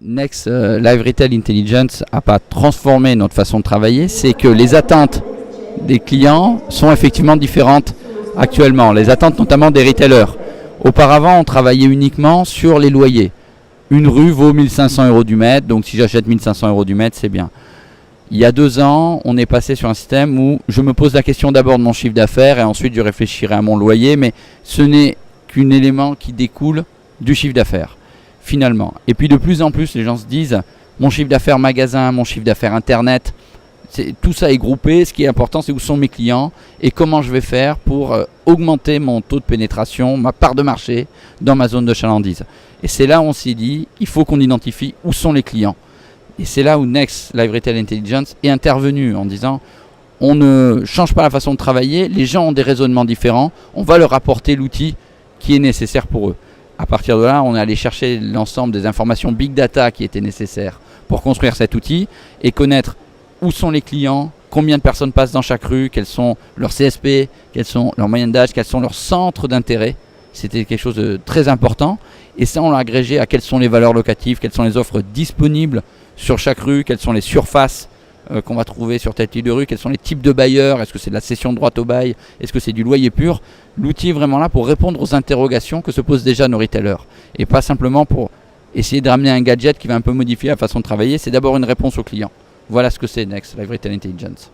Next Live Retail Intelligence n'a pas transformé notre façon de travailler, c'est que les attentes des clients sont effectivement différentes actuellement. Les attentes notamment des retailers. Auparavant, on travaillait uniquement sur les loyers. Une rue vaut 1 500 € du mètre, donc si j'achète 1 500 € du mètre, c'est bien. Il y a 2 ans, on est passé sur un système où je me pose la question d'abord de mon chiffre d'affaires et ensuite je réfléchirai à mon loyer, mais ce n'est qu'un élément qui découle du chiffre d'affaires, finalement. Et puis de plus en plus, les gens se disent, mon chiffre d'affaires magasin, mon chiffre d'affaires internet, tout ça est groupé. Ce qui est important, c'est où sont mes clients et comment je vais faire pour augmenter mon taux de pénétration, ma part de marché dans ma zone de chalandise. Et c'est là où on s'est dit, il faut qu'on identifie où sont les clients. Et c'est là où Next Live Retail Intelligence est intervenu en disant, on ne change pas la façon de travailler, les gens ont des raisonnements différents, on va leur apporter l'outil qui est nécessaire pour eux. À partir de là, on est allé chercher l'ensemble des informations Big Data qui étaient nécessaires pour construire cet outil et connaître où sont les clients, combien de personnes passent dans chaque rue, quels sont leurs CSP, quels sont leurs moyennes d'âge, quels sont leurs centres d'intérêt. C'était quelque chose de très important. Et ça, on l'a agrégé à quelles sont les valeurs locatives, quelles sont les offres disponibles sur chaque rue, quelles sont les surfaces qu'on va trouver sur tel type de rue, quels sont les types de bailleurs, est-ce que c'est de la cession de droit au bail, est-ce que c'est du loyer pur. L'outil est vraiment là pour répondre aux interrogations que se posent déjà nos retailers. Et pas simplement pour essayer de ramener un gadget qui va un peu modifier la façon de travailler, c'est d'abord une réponse aux clients. Voilà ce que c'est Next Live Retail Intelligence.